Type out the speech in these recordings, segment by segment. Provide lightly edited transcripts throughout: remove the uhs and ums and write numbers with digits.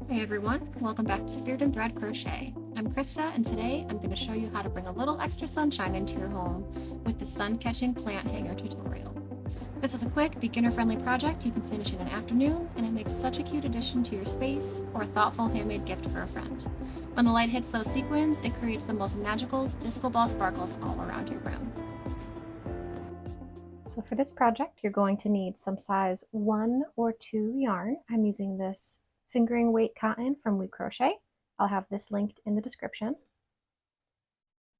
Hey everyone, welcome back to Spirit and Thread Crochet. I'm Krista, and today I'm going to show you how to bring a little extra sunshine into your home with the sun-catching plant hanger tutorial. This is a quick, beginner-friendly project you can finish in an afternoon, and it makes such a cute addition to your space or a thoughtful handmade gift for a friend. When the light hits those sequins, it creates the most magical disco ball sparkles all around your room. So for this project, you're going to need some size 1 or 2 yarn. I'm using this fingering weight cotton from Crochet. I'll have this linked in the description.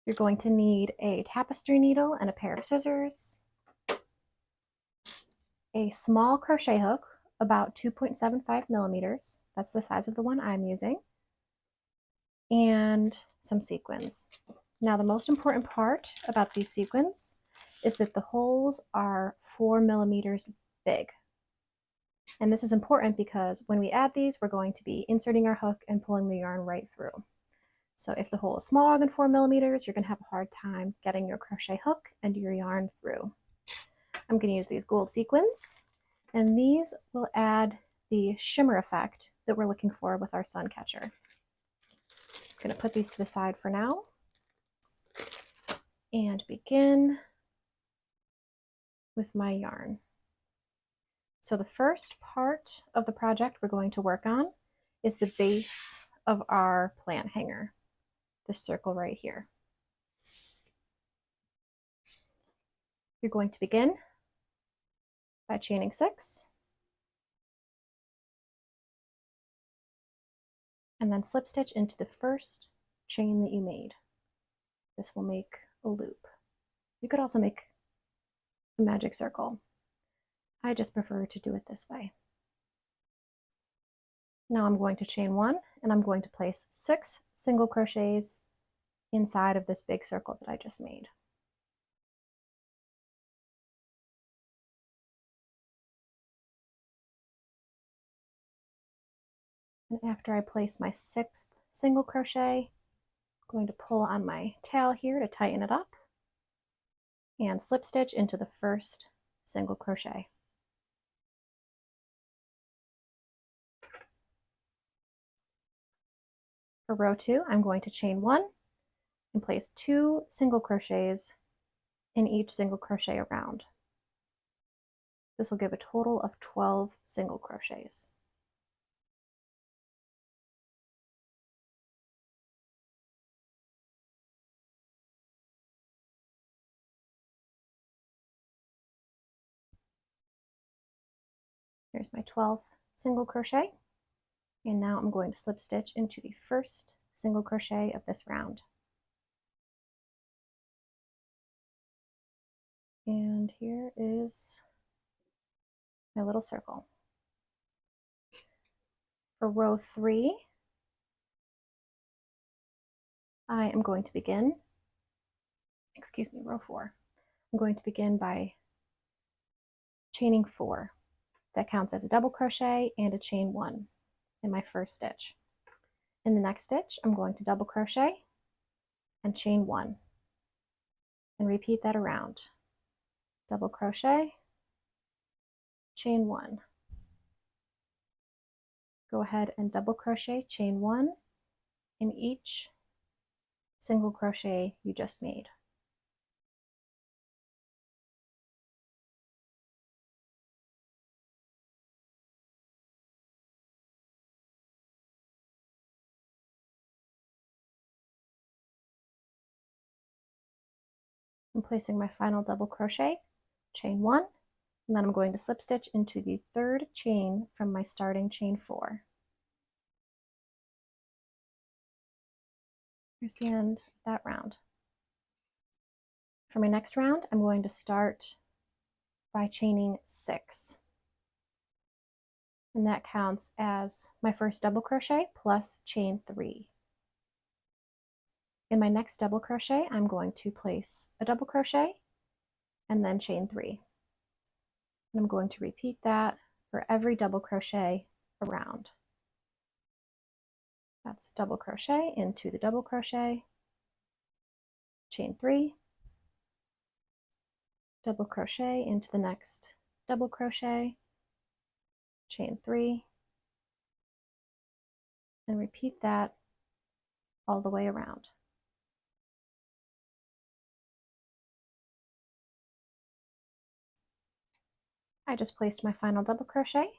You're going to need a tapestry needle and a pair of scissors, a small crochet hook, about 2.75 millimeters. That's the size of the one I'm using, and some sequins. Now, the most important part about these sequins is that the holes are 4 millimeters big. And this is important because when we add these, we're going to be inserting our hook and pulling the yarn right through. So if the hole is smaller than 4 millimeters, you're going to have a hard time getting your crochet hook and your yarn through. I'm going to use these gold sequins, and these will add the shimmer effect that we're looking for with our sun catcher. I'm going to put these to the side for now and begin with my yarn. So the first part of the project we're going to work on is the base of our plant hanger, this circle right here. You're going to begin by chaining 6 and then slip stitch into the first chain that you made. This will make a loop. You could also make a magic circle. I just prefer to do it this way. Now I'm going to chain 1 and I'm going to place 6 single crochets inside of this big circle that I just made. And after I place my 6th single crochet, I'm going to pull on my tail here to tighten it up and slip stitch into the first single crochet. For row 2, I'm going to chain 1 and place 2 single crochets in each single crochet around. This will give a total of 12 single crochets. Here's my 12th single crochet, and now I'm going to slip stitch into the first single crochet of this round. And here is my little circle. For row 3, I am going to begin, row 4. I'm going to begin by chaining 4. That counts as a double crochet and a chain 1 in my first stitch. In the next stitch, I'm going to double crochet and chain 1 and repeat that around. Double crochet, chain 1. Go ahead and double crochet, chain 1 in each single crochet you just made. I'm placing my final double crochet, chain 1, and then I'm going to slip stitch into the third chain from my starting chain 4. Here's the end of that round. For my next round, I'm going to start by chaining 6. And that counts as my first double crochet plus chain 3. In my next double crochet, I'm going to place a double crochet and then chain 3. And I'm going to repeat that for every double crochet around. That's double crochet into the double crochet, chain 3, double crochet into the next double crochet, chain 3, and repeat that all the way around. I just placed my final double crochet,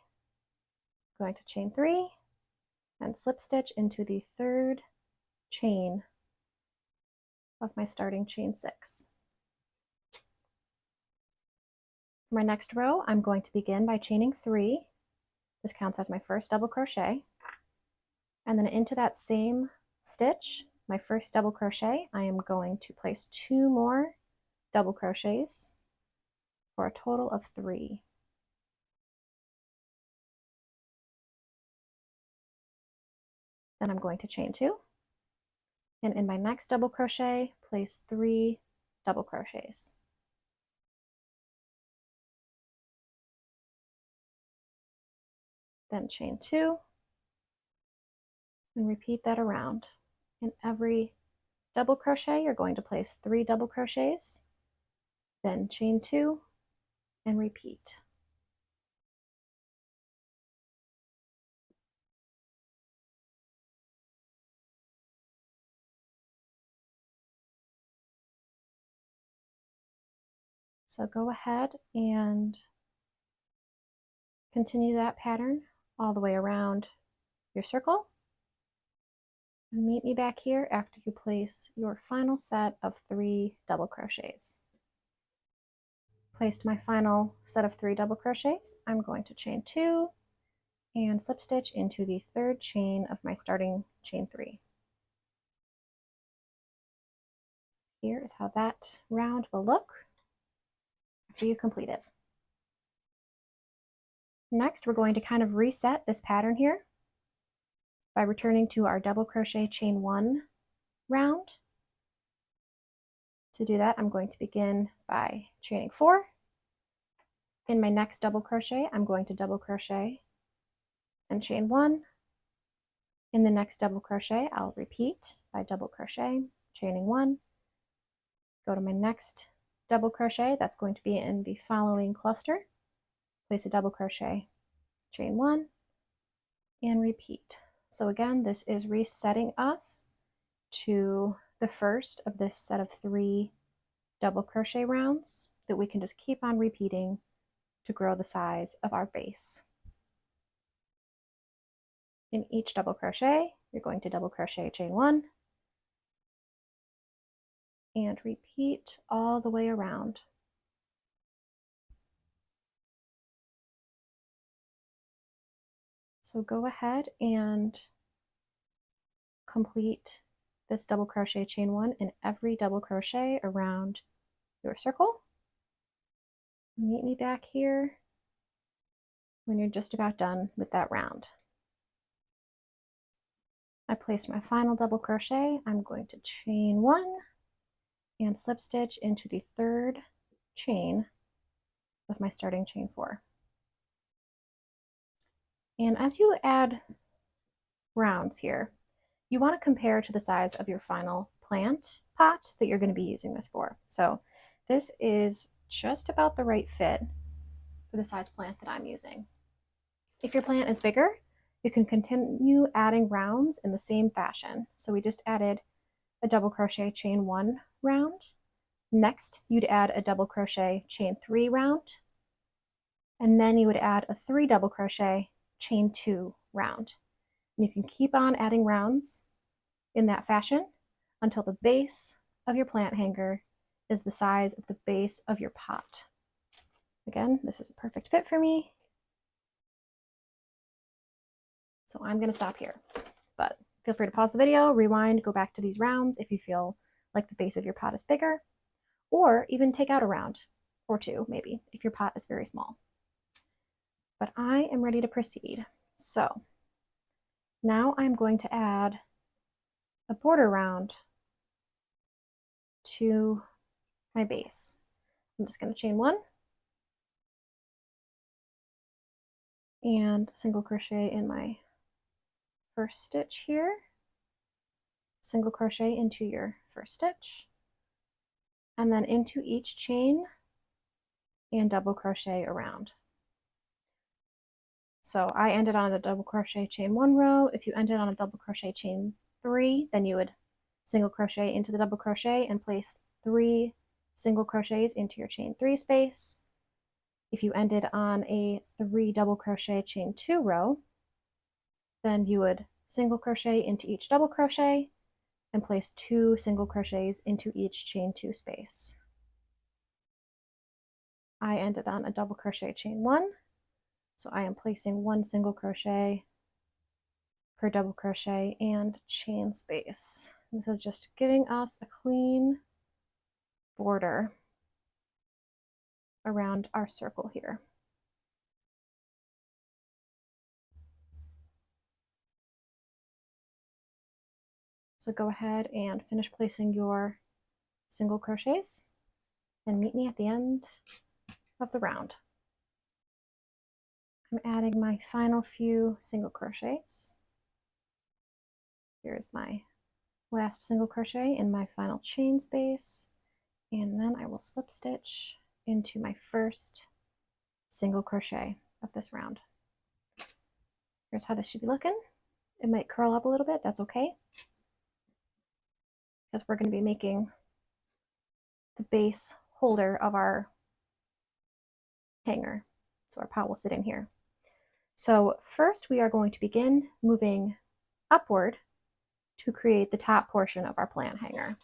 going to chain 3 and slip stitch into the 3rd chain of my starting chain 6. For my next row, I'm going to begin by chaining 3. This counts as my first double crochet. And then into that same stitch, my first double crochet, I am going to place 2 more double crochets for a total of 3. Then I'm going to chain 2. And in my next double crochet, place 3 double crochets. Then chain 2 and repeat that around. In every double crochet, you're going to place 3 double crochets, then chain 2 and repeat. So go ahead and continue that pattern all the way around your circle. And meet me back here after you place your final set of 3 double crochets. Placed my final set of 3 double crochets, I'm going to chain 2 and slip stitch into the 3rd chain of my starting chain 3. Here is how that round will look after you complete it. Next, we're going to kind of reset this pattern here by returning to our double crochet chain 1 round. To do that, I'm going to begin by chaining 4. In my next double crochet, I'm going to double crochet and chain 1. In the next double crochet, I'll repeat by double crochet, chaining 1. Go to my next double crochet, that's going to be in the following cluster. Place a double crochet, chain 1, and repeat. So again, this is resetting us to the first of this set of 3 double crochet rounds that we can just keep on repeating to grow the size of our base. In each double crochet, you're going to double crochet, chain 1, and repeat all the way around. So go ahead and complete this double crochet, chain 1 in every double crochet around your circle. Meet me back here when you're just about done with that round. I placed my final double crochet. I'm going to chain 1 and slip stitch into the 3rd chain of my starting chain 4. And as you add rounds here, you want to compare to the size of your final plant pot that you're going to be using this for. So this is just about the right fit for the size plant that I'm using. If your plant is bigger, you can continue adding rounds in the same fashion. So we just added a double crochet, chain 1 round. Next, you'd add a double crochet, chain 3 round. And then you would add a 3 double crochet, chain 2 round. And you can keep on adding rounds in that fashion until the base of your plant hanger is the size of the base of your pot. Again, this is a perfect fit for me. So I'm going to stop here, but feel free to pause the video, rewind, go back to these rounds if you feel like the base of your pot is bigger, or even take out a round or 2 maybe if your pot is very small. But I am ready to proceed. So now I'm going to add a border round to my base. I'm just going to chain 1 and single crochet in my first stitch here, single crochet into your first stitch, and then into each chain and double crochet around. So I ended on a double crochet chain 1 row. If you ended on a double crochet chain 3, then you would single crochet into the double crochet and place 3 single crochets into your chain 3 space. If you ended on a 3 double crochet chain 2 row, then you would single crochet into each double crochet and place 2 single crochets into each chain 2 space. I ended on a double crochet chain 1, so I am placing 1 single crochet per double crochet and chain space. This is just giving us a clean border around our circle here. So go ahead and finish placing your single crochets and meet me at the end of the round. I'm adding my final few single crochets. Here's my last single crochet in my final chain space, and then I will slip stitch into my first single crochet of this round. Here's how this should be looking. It might curl up a little bit, that's okay, because we're going to be making the base holder of our hanger. So our pot will sit in here. So first we are going to begin moving upward to create the top portion of our plant hanger.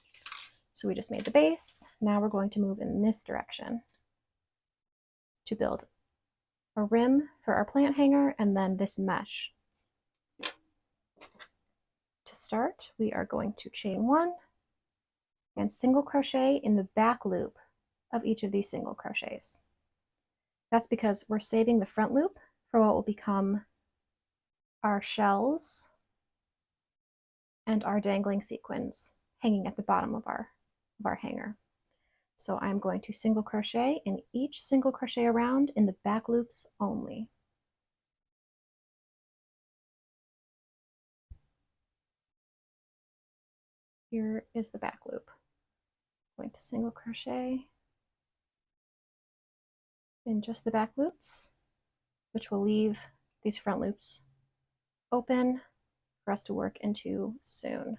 So we just made the base. Now we're going to move in this direction to build a rim for our plant hanger and then this mesh. To start, we are going to chain 1 and single crochet in the back loop of each of these single crochets. That's because we're saving the front loop for what will become our shells and our dangling sequins hanging at the bottom of our hanger. So I'm going to single crochet in each single crochet around in the back loops only. Here is the back loop. I'm going to single crochet in just the back loops, which will leave these front loops open for us to work into soon.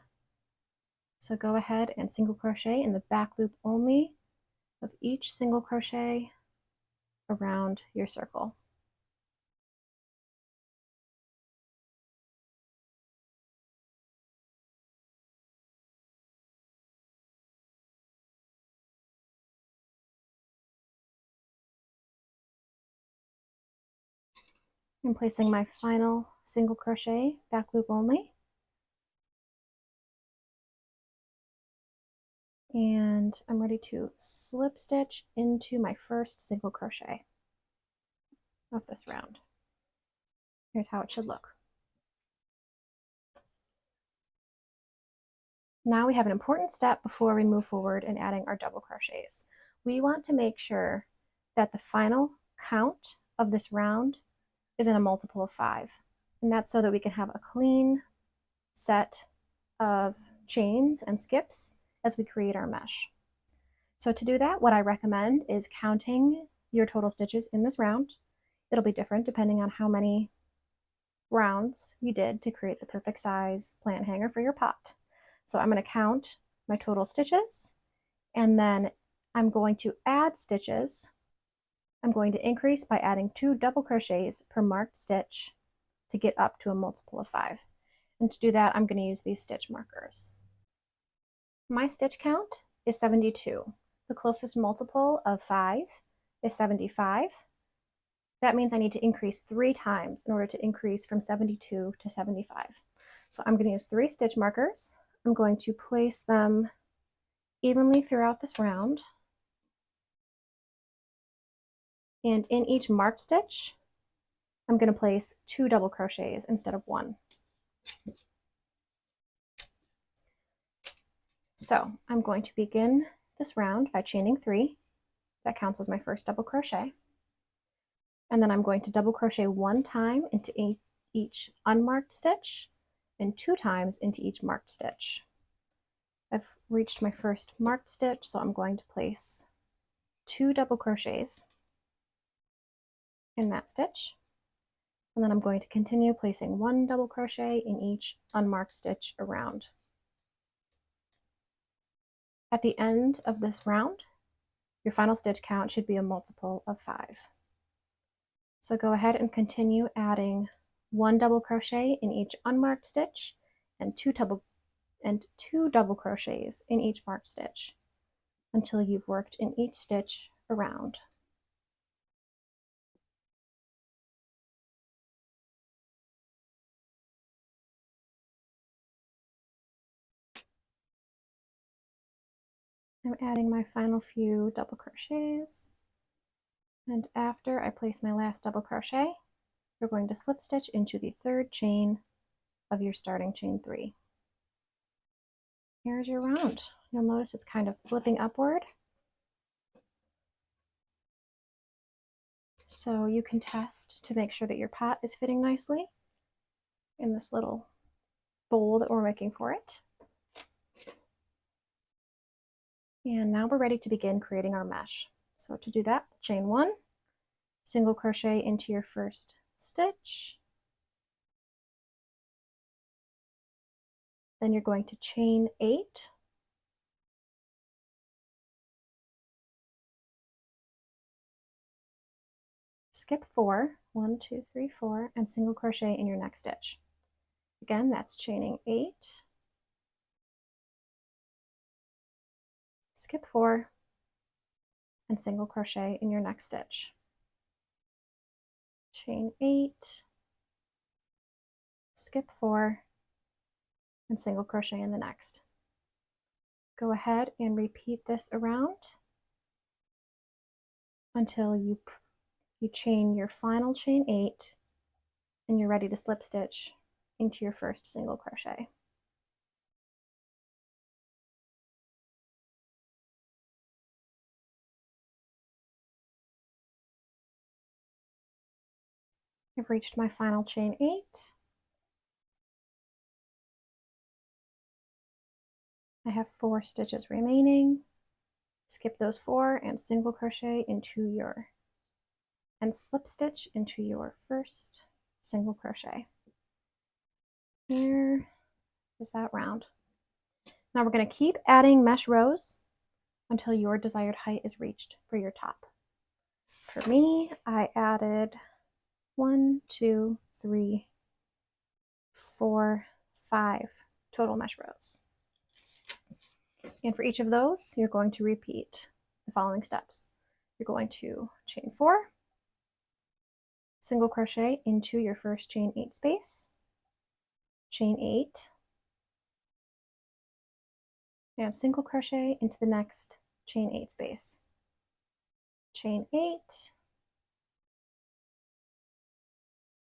So go ahead and single crochet in the back loop only of each single crochet around your circle. I'm placing my final single crochet back loop only. And I'm ready to slip stitch into my first single crochet of this round. Here's how it should look. Now we have an important step before we move forward in adding our double crochets. We want to make sure that the final count of this round is in a multiple of 5. And that's so that we can have a clean set of chains and skips as we create our mesh. So to do that, what I recommend is counting your total stitches in this round. It'll be different depending on how many rounds you did to create the perfect size plant hanger for your pot. So I'm going to count my total stitches, and then I'm going to add stitches. I'm going to increase by adding 2 double crochets per marked stitch to get up to a multiple of 5. And to do that, I'm going to use these stitch markers. My stitch count is 72. The closest multiple of 5 is 75. That means I need to increase 3 times in order to increase from 72 to 75. So I'm going to use 3 stitch markers. I'm going to place them evenly throughout this round. And in each marked stitch, I'm going to place 2 double crochets instead of 1. So I'm going to begin this round by chaining 3. That counts as my first double crochet. And then I'm going to double crochet 1 time into each unmarked stitch and 2 times into each marked stitch. I've reached my first marked stitch, so I'm going to place 2 double crochets in that stitch. And then I'm going to continue placing 1 double crochet in each unmarked stitch around. At the end of this round, your final stitch count should be a multiple of 5. So go ahead and continue adding 1 double crochet in each unmarked stitch and two double crochets in each marked stitch until you've worked in each stitch around. I'm adding my final few double crochets, and after I place my last double crochet, you're going to slip stitch into the 3rd chain of your starting chain 3. Here's your round. You'll notice it's kind of flipping upward, so you can test to make sure that your pot is fitting nicely in this little bowl that we're making for it. And now we're ready to begin creating our mesh. So to do that, chain 1, single crochet into your first stitch. Then you're going to chain 8. Skip 4, 1, 2, 3, 4, and single crochet in your next stitch. Again, that's chaining 8. Skip 4, and single crochet in your next stitch. Chain 8, skip 4, and single crochet in the next. Go ahead and repeat this around until you chain your final chain 8 and you're ready to slip stitch into your first single crochet. I've reached my final chain 8. I have 4 stitches remaining. Skip those 4 and single crochet into your, and slip stitch into your first single crochet. Here is that round. Now we're going to keep adding mesh rows until your desired height is reached for your top. For me, I added 1, 2, 3, 4, 5 total mesh rows. And for each of those, you're going to repeat the following steps. You're going to chain 4, single crochet into your first chain 8 space, chain 8, and single crochet into the next chain 8 space, chain 8,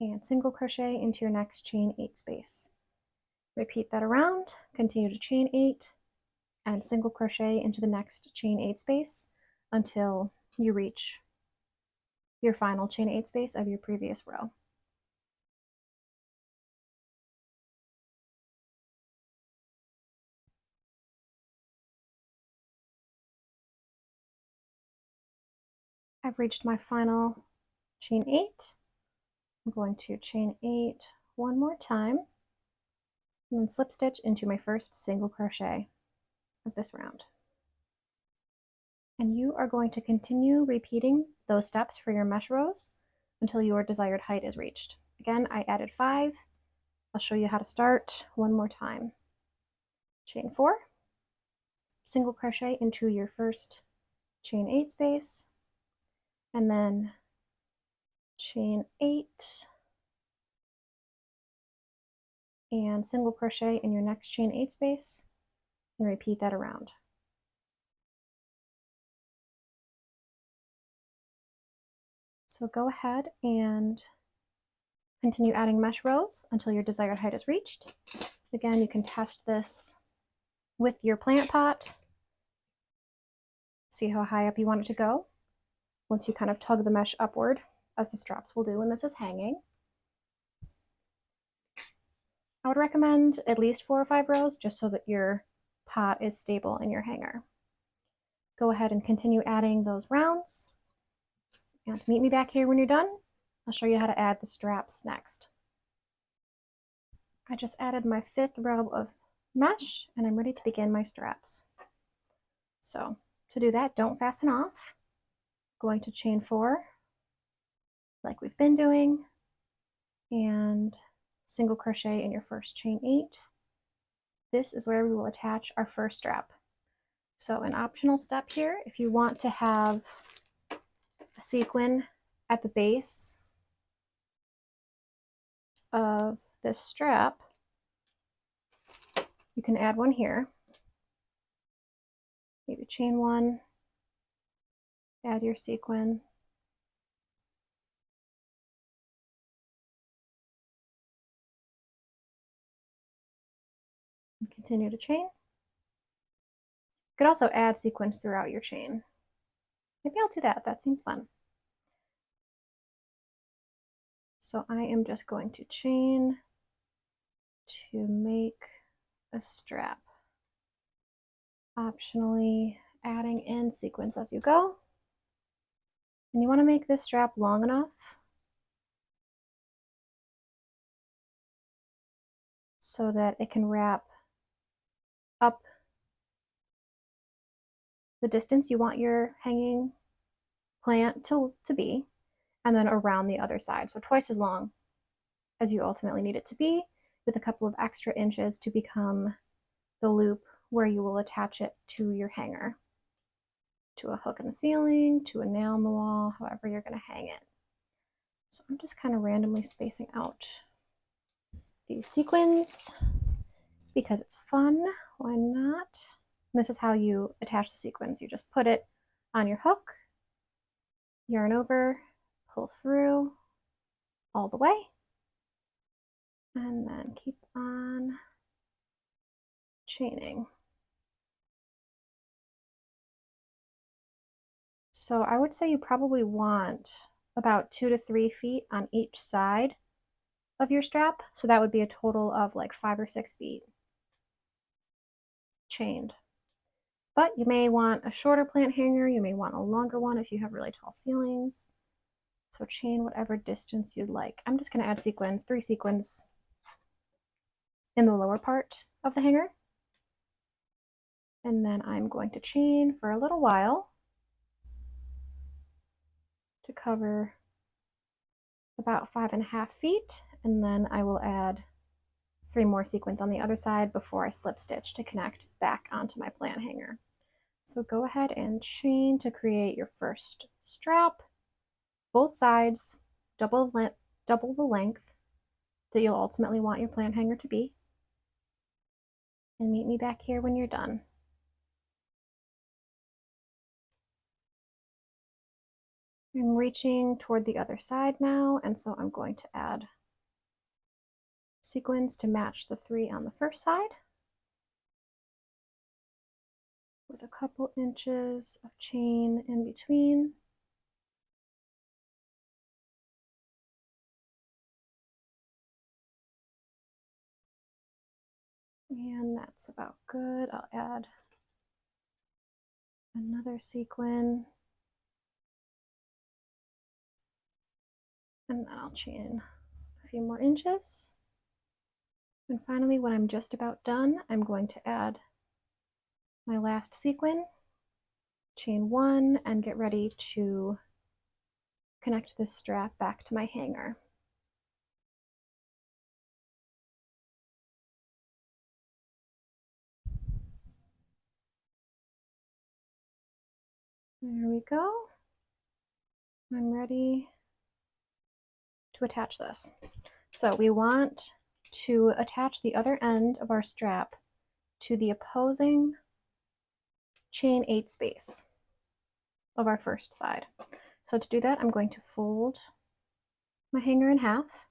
and single crochet into your next chain 8 space. Repeat that around, continue to chain 8 and single crochet into the next chain 8 space until you reach your final chain 8 space of your previous row. I've reached my final chain 8. I'm going to chain 8 one more time and then slip stitch into my first single crochet of this round. And you are going to continue repeating those steps for your mesh rows until your desired height is reached. Again, I added 5. I'll show you how to start one more time. Chain 4, single crochet into your first chain 8 space, and then chain 8 and single crochet in your next chain 8 space and repeat that around. So go ahead and continue adding mesh rows until your desired height is reached. Again, you can test this with your plant pot. See how high up you want it to go. Once you kind of tug the mesh upward, as the straps will do when this is hanging. I would recommend at least 4 or 5 rows just so that your pot is stable in your hanger. Go ahead and continue adding those rounds. And meet me back here when you're done I'll show you how to add the straps next. I just added my 5th row of mesh and I'm ready to begin my straps. So to do that, don't fasten off. Going to chain 4 like we've been doing, and single crochet in your first chain 8. This is where we will attach our first strap. So an optional step here, if you want to have a sequin at the base of this strap, you can add one here. Maybe chain 1, add your sequin, and continue to chain. You could also add sequins throughout your chain. Maybe I'll do that, that seems fun. So I am just going to chain to make a strap. Optionally adding in sequins as you go. And you want to make this strap long enough so that it can wrap up the distance you want your hanging plant to be, and then around the other side. So twice as long as you ultimately need it to be, with a couple of extra inches to become the loop where you will attach it to your hanger, to a hook in the ceiling, to a nail in the wall, however you're going to hang it. So I'm just kind of randomly spacing out these sequins because it's fun. Why not? And this is how you attach the sequins. You just put it on your hook, yarn over, pull through all the way, and then keep on chaining. So I would say you probably want about 2 to 3 feet on each side of your strap. So that would be a total of like 5 or 6 feet chained. But you may want a shorter plant hanger, you may want a longer one if you have really tall ceilings. So chain whatever distance you'd like. I'm just going to add sequins, 3 sequins in the lower part of the hanger. And then I'm going to chain for a little while to cover about 5.5 feet, and then I will add 3 more sequins on the other side before I slip stitch to connect back onto my plant hanger. So go ahead and chain to create your first strap, both sides, double the length that you'll ultimately want your plant hanger to be, and meet me back here when you're done. I'm reaching toward the other side now, and so I'm going to add sequins to match the 3 on the first side, with a couple inches of chain in between. And that's about good. I'll add another sequin, and then I'll chain a few more inches. And finally, when I'm just about done, I'm going to add my last sequin, chain 1, and get ready to connect this strap back to my hanger. There we go. I'm ready to attach this. So we want to attach the other end of our strap to the opposing chain 8 space of our first side. So to do that, I'm going to fold my hanger in half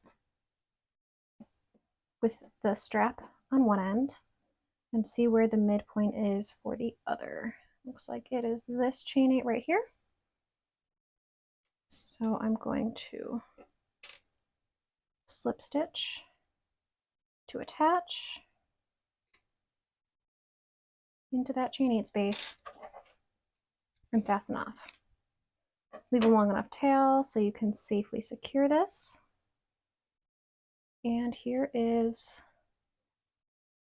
with the strap on one end and see where the midpoint is for the other. Looks like it is this chain 8 right here. So I'm going to slip stitch to attach into that chain 8 space and fasten off. Leave a long enough tail so you can safely secure this. And here is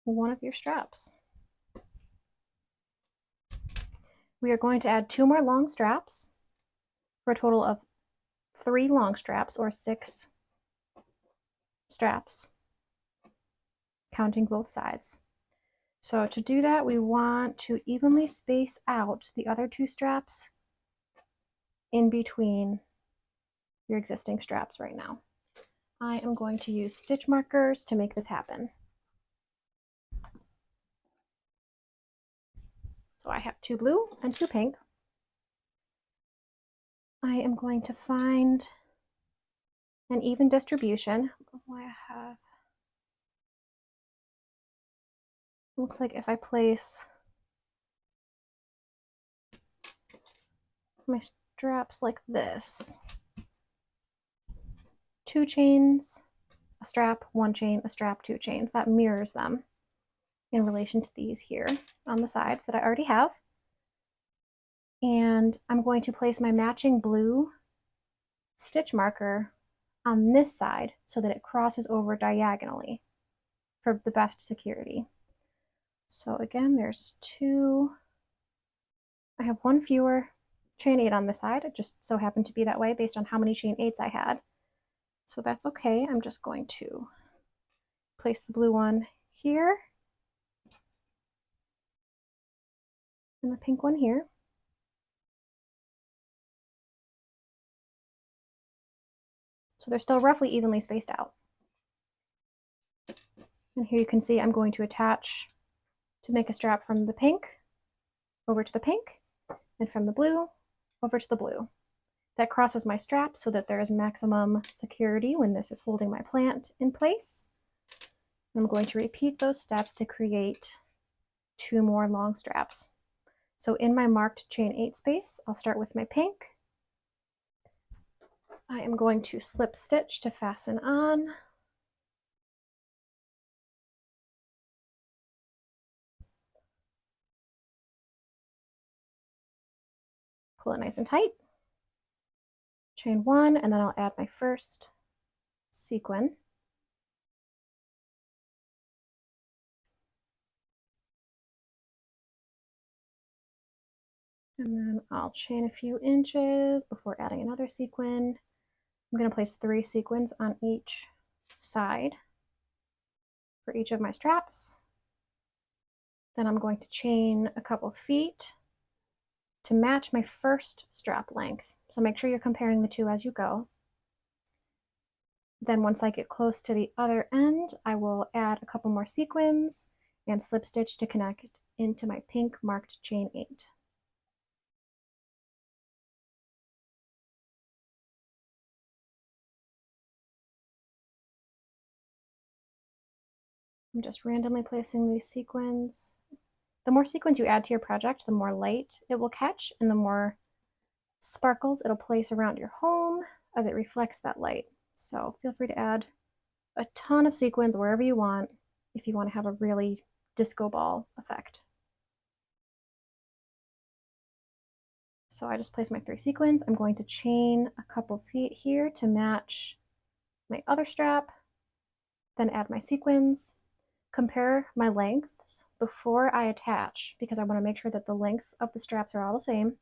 one of your straps. We are going to add 2 more long straps for a total of 3 long straps, or 6 straps, counting both sides. So to do that, we want to evenly space out the other 2 straps in between your existing straps right now. I am going to use stitch markers to make this happen. So I have 2 blue and 2 pink. I am going to find an even distribution. I have, looks like if I place my straps like this, 2 chains, a strap, 1 chain, a strap, 2 chains, that mirrors them in relation to these here on the sides that I already have. And I'm going to place my matching blue stitch marker on this side so that it crosses over diagonally for the best security. So again, there's 2. I have 1 fewer chain 8 on this side. It just so happened to be that way based on how many chain 8s I had. So that's okay. I'm just going to place the blue one here and the pink one here. So they're still roughly evenly spaced out. And here you can see I'm going to attach to make a strap from the pink over to the pink, and from the blue over to the blue. That crosses my strap so that there is maximum security when this is holding my plant in place. I'm going to repeat those steps to create 2 more long straps. So in my marked chain 8 space, I'll start with my pink. I am going to slip stitch to fasten on. Pull it nice and tight. Chain 1, and then I'll add my first sequin. And then I'll chain a few inches before adding another sequin. I'm going to place 3 sequins on each side for each of my straps. Then I'm going to chain a couple feet to match my first strap length. So make sure you're comparing the 2 as you go. Then once I get close to the other end, I will add a couple more sequins and slip stitch to connect into my pink marked chain 8. I'm just randomly placing these sequins. The more sequins you add to your project, the more light it will catch and the more sparkles it'll place around your home as it reflects that light. So feel free to add a ton of sequins wherever you want if you want to have a really disco ball effect. So I just placed my 3 sequins. I'm going to chain a couple feet here to match my other strap, then add my sequins. Compare my lengths before I attach because I want to make sure that the lengths of the straps are all the same.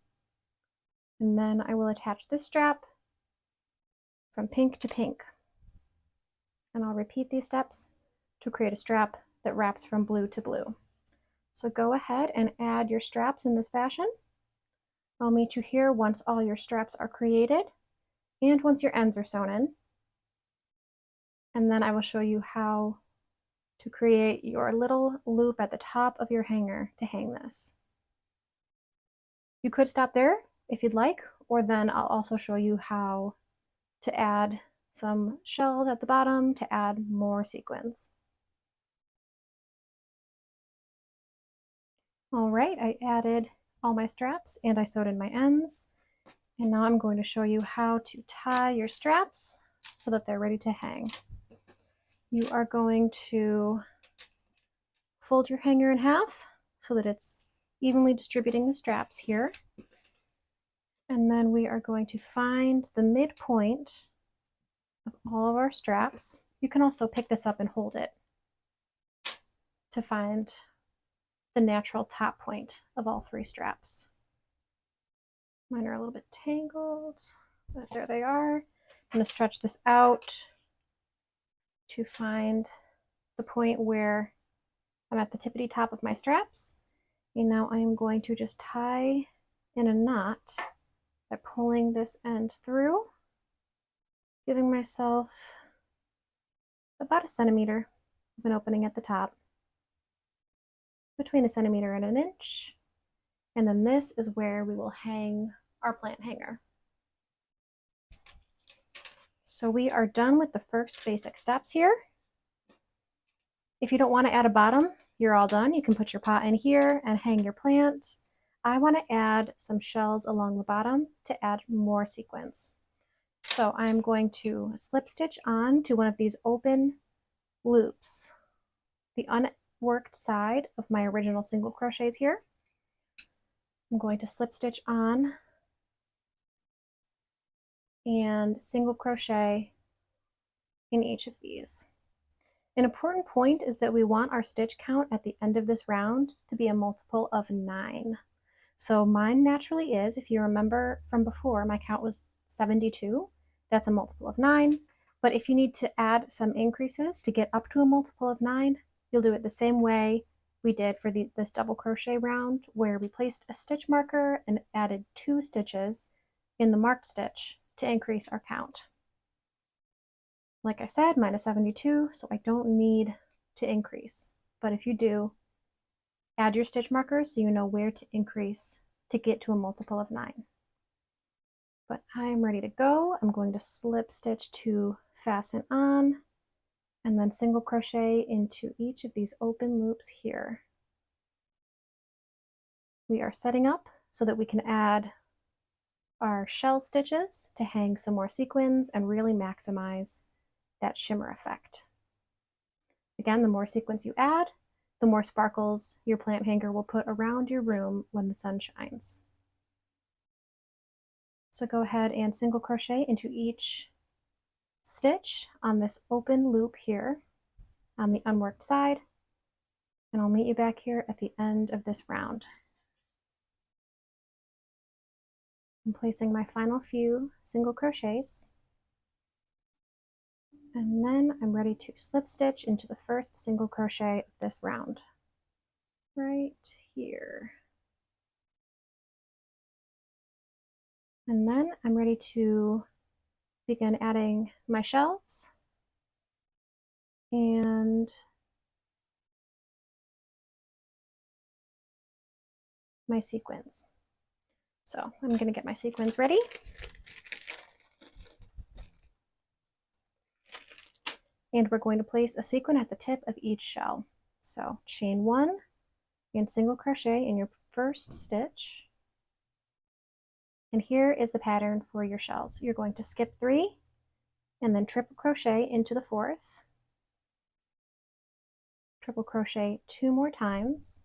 And then I will attach this strap from pink to pink. And I'll repeat these steps to create a strap that wraps from blue to blue. So go ahead and add your straps in this fashion. I'll meet you here once all your straps are created and once your ends are sewn in. And then I will show you how to create your little loop at the top of your hanger to hang this. You could stop there if you'd like, or then I'll also show you how to add some shells at the bottom to add more sequins. All right, I added all my straps and I sewed in my ends. And now I'm going to show you how to tie your straps so that they're ready to hang. You are going to fold your hanger in half so that it's evenly distributing the straps here. And then we are going to find the midpoint of all of our straps. You can also pick this up and hold it to find the natural top point of all 3 straps. Mine are a little bit tangled, but there they are. I'm going to stretch this out to find the point where I'm at the tippity top of my straps. And now I'm going to just tie in a knot by pulling this end through, giving myself about 1 centimeter of an opening at the top, between 1 centimeter and 1 inch. And then this is where we will hang our plant hanger. So we are done with the first basic steps here. If you don't want to add a bottom, you're all done. You can put your pot in here and hang your plant. I want to add some shells along the bottom to add more sequins. So I'm going to slip stitch on to one of these open loops, the unworked side of my original single crochets here. I'm going to slip stitch on and single crochet in each of these. An important point is that we want our stitch count at the end of this round to be a multiple of 9. So mine naturally is, if you remember from before, my count was 72. That's a multiple of 9. But if you need to add some increases to get up to a multiple of 9, you'll do it the same way we did for this double crochet round, where we placed a stitch marker and added 2 stitches in the marked stitch to increase our count. Like I said, mine is 72, so I don't need to increase. But if you do, add your stitch markers so you know where to increase to get to a multiple of 9. But I'm ready to go. I'm going to slip stitch to fasten on, and then single crochet into each of these open loops here. We are setting up so that we can add our shell stitches to hang some more sequins and really maximize that shimmer effect. Again, the more sequins you add, the more sparkles your plant hanger will put around your room when the sun shines. So go ahead and single crochet into each stitch on this open loop here on the unworked side, and I'll meet you back here at the end of this round. I'm placing my final few single crochets, and then I'm ready to slip stitch into the first single crochet of this round, right here. And then I'm ready to begin adding my shells and my sequins. So I'm going to get my sequins ready. And we're going to place a sequin at the tip of each shell. So chain 1 and single crochet in your first stitch. And here is the pattern for your shells. You're going to skip 3 and then triple crochet into the 4th. Triple crochet 2 more times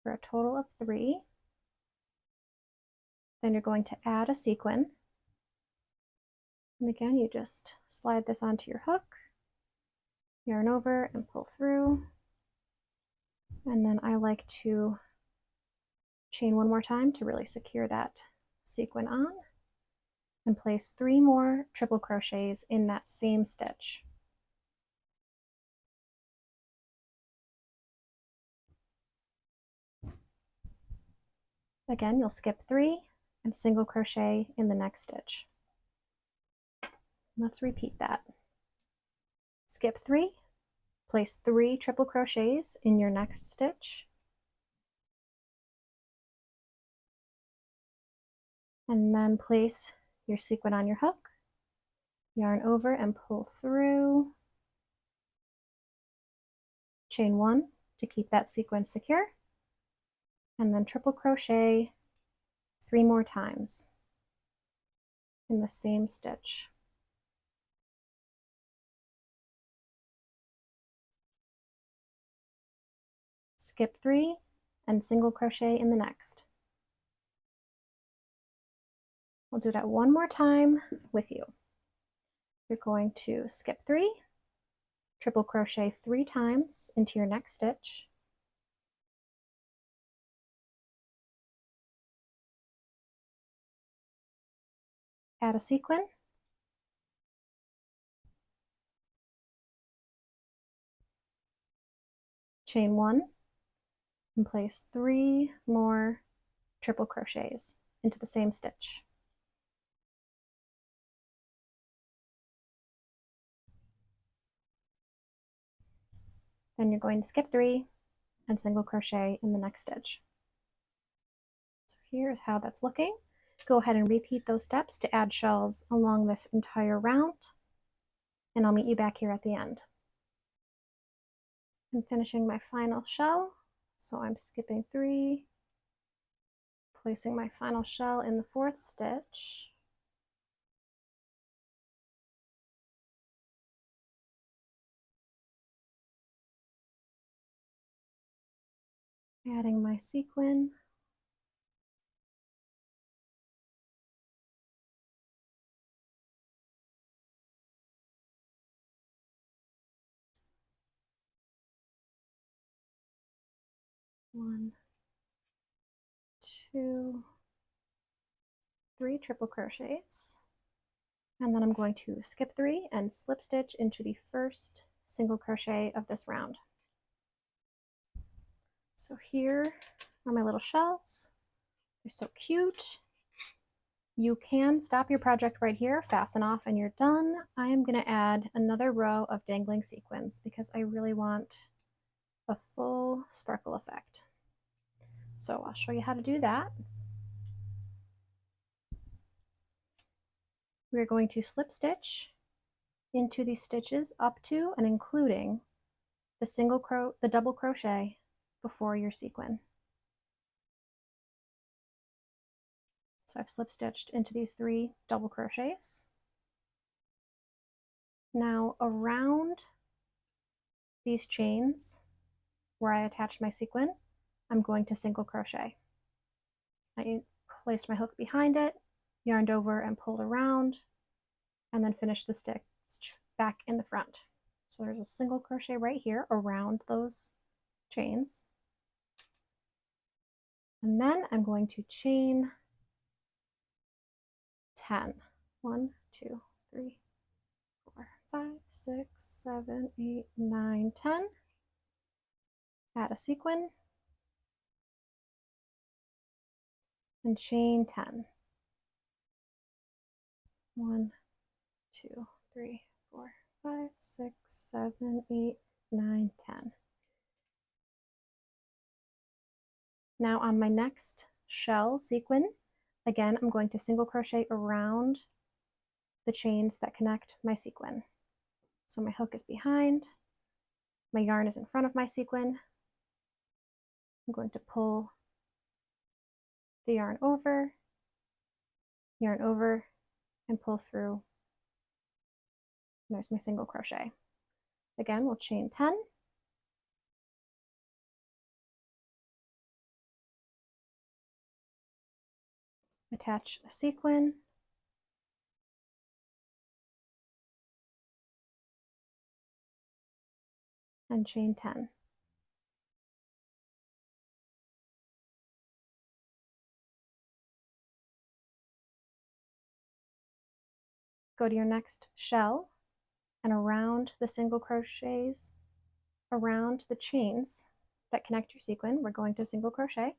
for a total of 3. Then you're going to add a sequin. And again, you just slide this onto your hook, yarn over and pull through. And then I like to chain 1 more time to really secure that sequin on, and place 3 more triple crochets in that same stitch. Again, you'll skip 3 and single crochet in the next stitch. Let's repeat that. Skip 3, place 3 triple crochets in your next stitch, and then place your sequin on your hook, yarn over and pull through, chain 1 to keep that sequin secure, and then triple crochet 3 more times in the same stitch. Skip 3 and single crochet in the next. We'll do that one more time with you. You're going to skip 3, triple crochet 3 times into your next stitch. Add a sequin. Chain 1 and place 3 more triple crochets into the same stitch. Then you're going to skip 3 and single crochet in the next stitch. So here's how that's looking. Go ahead and repeat those steps to add shells along this entire round, and I'll meet you back here at the end. I'm finishing my final shell, so I'm skipping 3, placing my final shell in the 4th stitch, adding my sequin, one, 2, 3 triple crochets, and then I'm going to skip 3 and slip stitch into the first single crochet of this round. So here are my little shells. They're so cute. You can stop your project right here, fasten off, and you're done. I am going to add another row of dangling sequins because I really want a full sparkle effect. So I'll show you how to do that. We're going to slip stitch into these stitches up to and including the double crochet before your sequin. So I've slip stitched into these 3 double crochets. Now around these chains where I attached my sequin, I'm going to single crochet. I placed my hook behind it, yarned over and pulled around, and then finished the stitch back in the front. So there's a single crochet right here around those chains. And then I'm going to chain 10. 1, 2, 3, 4, 5, 6, 7, 8, 9, 10. Add a sequin and chain 10. 1, 2, 3, 4, 5, 6, 7, 8, 9, 10. Now on my next shell sequin, again, I'm going to single crochet around the chains that connect my sequin. So my hook is behind, my yarn is in front of my sequin. I'm going to pull the yarn over, and pull through. There's my single crochet. Again, we'll chain 10. Attach a sequin, and chain 10. Go to your next shell, and around the single crochets, around the chains that connect your sequin, we're going to single crochet.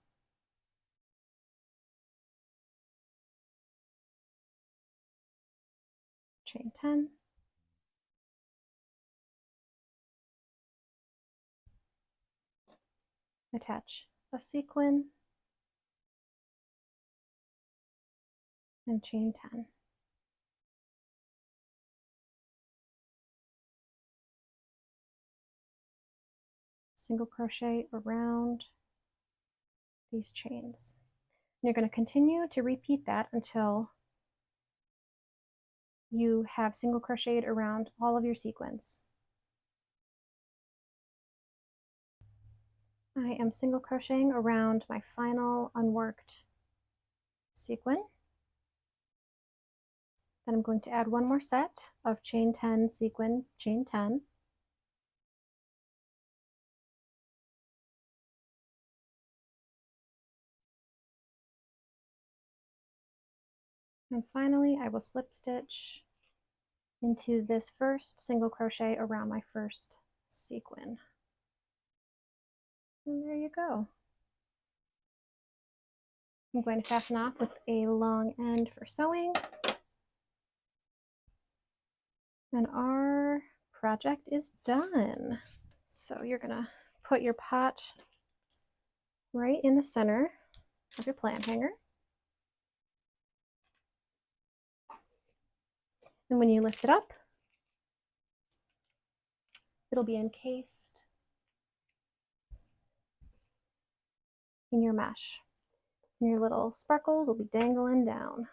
Chain 10. Attach a sequin, and chain 10. Single crochet around these chains. And you're going to continue to repeat that until you have single crocheted around all of your sequins. I am single crocheting around my final unworked sequin. Then I'm going to add one more set of chain 10 sequin chain 10. And finally, I will slip stitch into this first single crochet around my first sequin. And there you go. I'm going to fasten off with a long end for sewing. And our project is done. So you're gonna put your pot right in the center of your plant hanger. And when you lift it up, it'll be encased in your mesh. And your little sparkles will be dangling down.